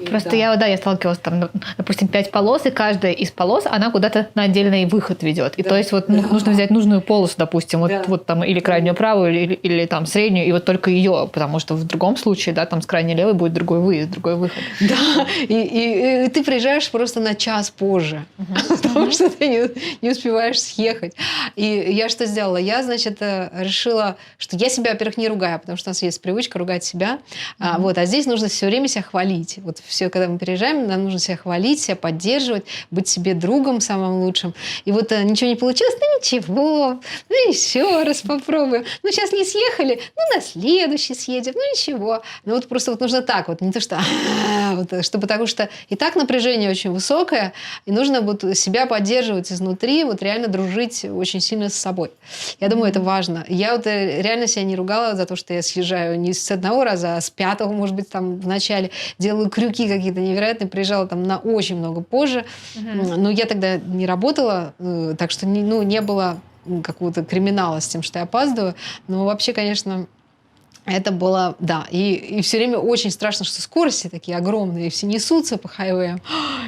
Просто я сталкивалась, там, допустим, 5 полос, и каждая из полос, она куда-то на отдельный выход ведет. И то есть вот нужно взять нужную полосу, допустим, вот там или крайнюю правую, или там среднюю, и вот только ее, потому что в другом случае, да, там с крайней левой будет другой выезд, другой выход. Да, и ты приезжаешь просто на час позже, потому что ты не успеваешь съехать. И я что сделала? Я, значит, решила, что я себя, во-первых, не ругаю, потому что у нас есть привычка ругать себя. А здесь нужно все время себя хвалить. Вот все, когда мы переезжаем, нам нужно себя хвалить, себя поддерживать, быть себе другом самым лучшим. И вот ничего не получилось, ну ничего, ну еще раз попробуем. Ну сейчас не съехали, ну на следующий съедем, ну ничего. Ну вот просто вот нужно так вот, не то что, потому что и так напряжение очень высокое, и нужно вот себя поддерживать изнутри, вот реально дружить очень сильно с собой. Я думаю, это важно. Я вот реально себя не ругала за то, что я съезжаю не с одного раза, а с 5-го, может быть, там в начале делаю крюки какие-то невероятные, приезжала там на очень много позже. Но я тогда не работала, так что не было какого-то криминала с тем, что я опаздываю. Но вообще, конечно, это было, да, и все время очень страшно, что скорости такие огромные, и все несутся по хайвеям,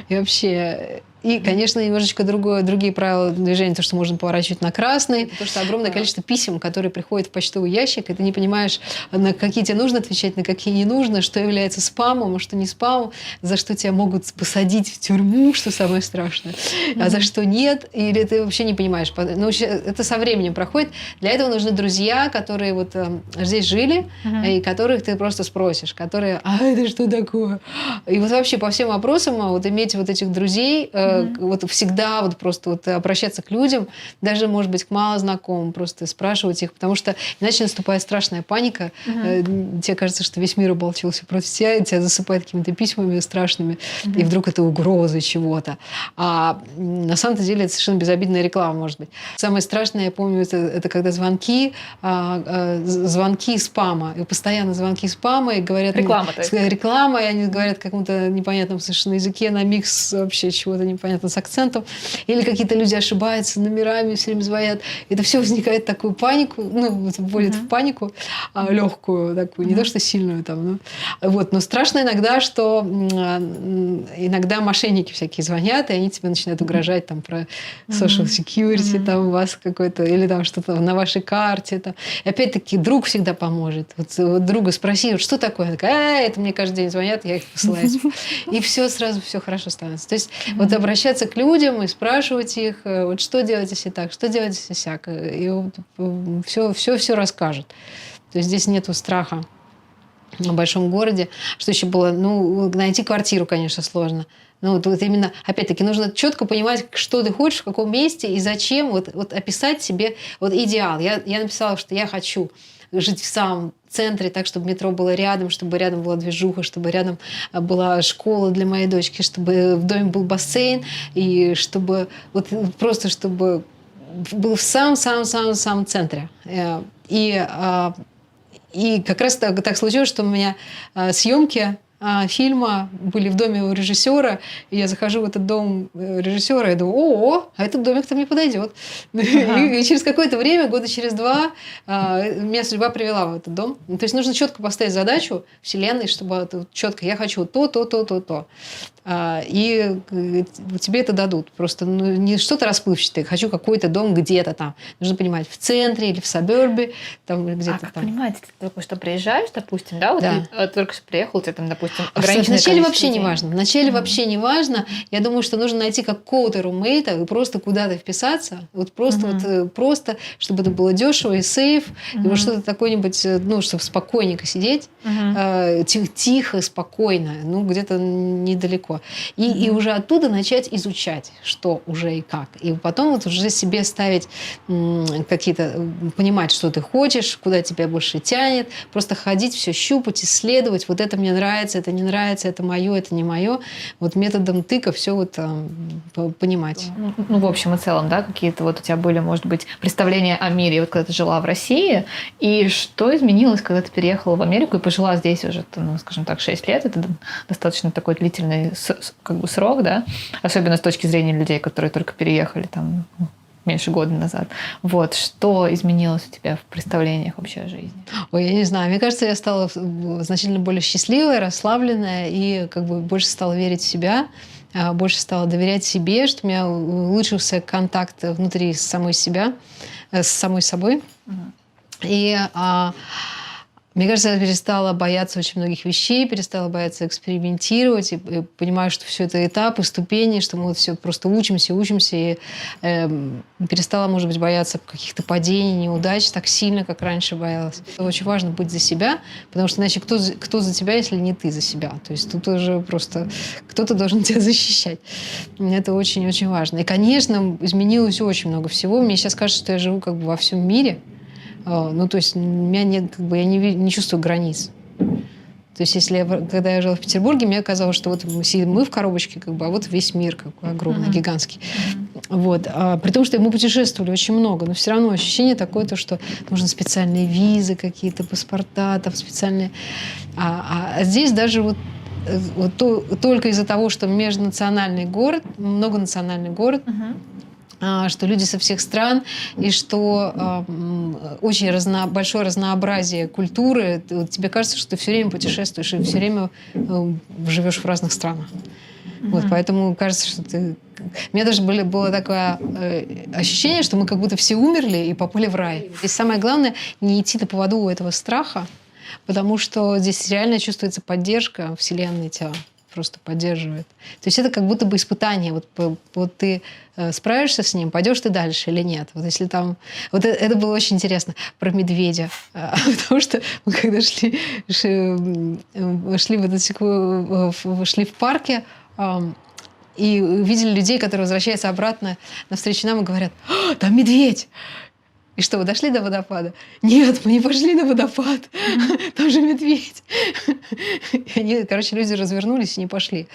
и вообще... И, конечно, немножечко другие правила движения, то, что можно поворачивать на красный, то, что огромное количество писем, которые приходят в почтовый ящик, и ты не понимаешь, на какие тебе нужно отвечать, на какие не нужно, что является спамом, а что не спамом, за что тебя могут посадить в тюрьму, что самое страшное, а за что нет, или ты вообще не понимаешь. Ну, это со временем проходит. Для этого нужны друзья, которые вот здесь жили, и которых ты просто спросишь, которые, а это что такое? И вот вообще по всем вопросам вот иметь вот этих друзей, вот всегда вот просто вот обращаться к людям, даже, может быть, к малознакомым, просто спрашивать их, потому что иначе наступает страшная паника. Тебе кажется, что весь мир оболчился против тебя, и тебя засыпает какими-то письмами страшными, и вдруг это угрозы чего-то. А на самом-то деле это совершенно безобидная реклама, может быть. Самое страшное, я помню, это когда звонки спама, и постоянно звонки спама, и говорят... Реклама, то есть. Реклама, и они говорят каком-то непонятном совершенно языке, на микс вообще чего-то непонятно с акцентом, или какие-то люди ошибаются номерами, все время звонят. Это все возникает такую панику, вводит в панику легкую такую, не то что сильную там. Но страшно иногда, что иногда мошенники всякие звонят, и они тебе начинают угрожать там про social security, там у вас какой-то, или там что-то на вашей карте. Там. И опять-таки друг всегда поможет. Вот друга спроси, вот что такое? Она такая, это мне каждый день звонят, я их посылаю. И все сразу все хорошо становится. То есть вот обращаться к людям и спрашивать их, вот что делать, если так, что делать, если сяк. И вот все расскажут. То есть здесь нету страха в большом городе. Что еще было? Найти квартиру, конечно, сложно. Вот именно, опять-таки, нужно четко понимать, что ты хочешь, в каком месте и зачем. Вот описать себе идеал. Я написала, что я хочу жить в самом центре, так, чтобы метро было рядом, чтобы рядом была движуха, чтобы рядом была школа для моей дочки, чтобы в доме был бассейн, и чтобы чтобы был в самом-самом-самом центре. И как раз так случилось, что у меня съемки фильма были в доме у режиссера, и я захожу в этот дом режиссера и думаю, а этот домик-то мне подойдет. И через какое-то время, года через 2, меня судьба привела в этот дом. То есть нужно четко поставить задачу вселенной, чтобы четко я хочу то. и тебе это дадут. Просто не что-то расплывчатое. Хочу какой-то дом где-то там. Нужно понимать, в центре или в сабербе, там где-то как там. понимаете, ты только что приезжаешь, допустим, да? Вот Да. ты только что приехал, у тебя там, допустим, Вначале ограниченное вообще не людей. важно. Вначале вообще не важно. Я думаю, что нужно найти какого-то румейта и просто куда-то вписаться. Вот просто, чтобы это было дешево и сейф. И вот что-то такое-нибудь, чтобы спокойненько сидеть. Тихо, спокойно. Где-то недалеко. И уже оттуда начать изучать, что уже и как. И потом вот уже себе ставить какие-то... Понимать, что ты хочешь, куда тебя больше тянет. Просто ходить, все щупать, исследовать. Вот это мне нравится, это не нравится, это мое, это не мое. Вот методом тыка все вот понимать. В общем и целом, да, какие-то вот у тебя были, может быть, представления о мире, вот когда ты жила в России. И что изменилось, когда ты переехала в Америку и пожила здесь уже, скажем так, 6 лет? Это достаточно такой длительный срок, да? Особенно с точки зрения людей, которые только переехали там меньше года назад. Вот, что изменилось у тебя в представлениях вообще о жизни? Ой, я не знаю. Мне кажется, я стала значительно более счастливая, расслабленная и больше стала верить в себя, больше стала доверять себе, что у меня улучшился контакт внутри с самой себя, с самой собой. И мне кажется, я перестала бояться очень многих вещей, перестала бояться экспериментировать, и понимаю, что все это этапы, ступени, что мы вот все просто учимся, и перестала, может быть, бояться каких-то падений, неудач так сильно, как раньше боялась. Очень важно быть за себя, потому что иначе кто за тебя, если не ты за себя? То есть тут уже просто кто-то должен тебя защищать. Это очень-очень важно. И, конечно, изменилось очень много всего. Мне сейчас кажется, что я живу во всем мире. То есть у меня нет, я не чувствую границ. То есть когда я жила в Петербурге, мне казалось, что вот сидим мы в коробочке, а вот весь мир огромный, гигантский. Вот. При том, что мы путешествовали очень много, но все равно ощущение такое, что нужны специальные визы какие-то, паспорта, там специальные. А здесь даже только из-за того, что межнациональный город, многонациональный город, что люди со всех стран, и что очень большое разнообразие культуры. Тебе кажется, что ты все время путешествуешь и все время живешь в разных странах. Вот, поэтому кажется, что ты... У меня даже было такое ощущение, что мы как будто все умерли и попали в рай. И самое главное, не идти на поводу у этого страха, потому что здесь реально чувствуется поддержка, Вселенная тебя просто поддерживает. То есть это как будто бы испытание. Вот ты справишься с ним, пойдешь ты дальше или нет. Вот если там... Вот это было очень интересно про медведя. Потому что мы когда шли в парке и видели людей, которые возвращаются обратно навстречу нам и говорят: «Там медведь!» И что, вы дошли до водопада? Нет, мы не пошли на водопад. Там же медведь. И они, люди развернулись и не пошли.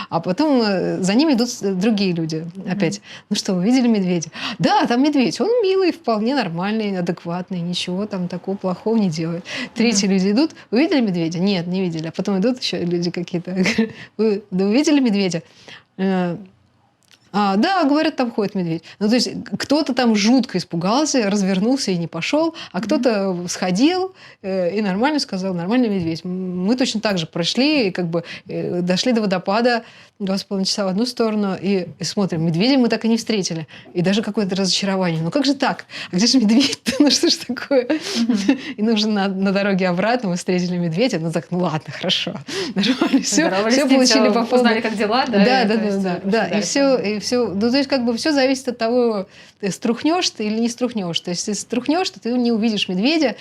А потом за ними идут другие люди. Опять. Ну что, вы видели медведя? Да, там медведь. Он милый, вполне нормальный, адекватный. Ничего там такого плохого не делает. Третьи люди идут. Вы видели медведя? Нет, не видели. А потом идут еще люди какие-то. Вы видели медведя? Да, говорят, там ходит медведь. То есть кто-то там жутко испугался, развернулся и не пошел, а кто-то сходил и нормально сказал: нормальный медведь. Мы точно так же прошли, и дошли до водопада 2,5 часа в одну сторону, и смотрим, медведя мы так и не встретили. И даже какое-то разочарование. Ну как же так? А где же медведь-то? Ну что ж такое? И нужно на дороге обратно мы встретили медведя. Ну ладно, хорошо. Нормально. Все получили по полной. Узнали, как дела, да? Да. И все. То есть все зависит от того, ты струхнешь ты или не струхнешь. То есть если струхнешь, то ты не увидишь медведя.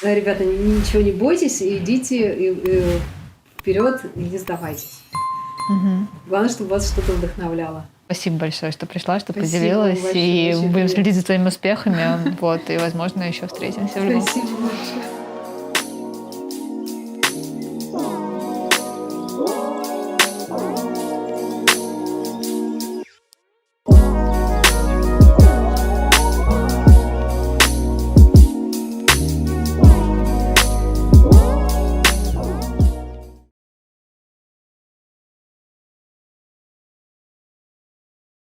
Ребята, ничего не бойтесь, идите вперед и не сдавайтесь. Главное, чтобы вас что-то вдохновляло. Спасибо большое, что пришла, что поделилась. И будем следить за твоими успехами. И, возможно, еще встретимся в любом случае. Спасибо большое.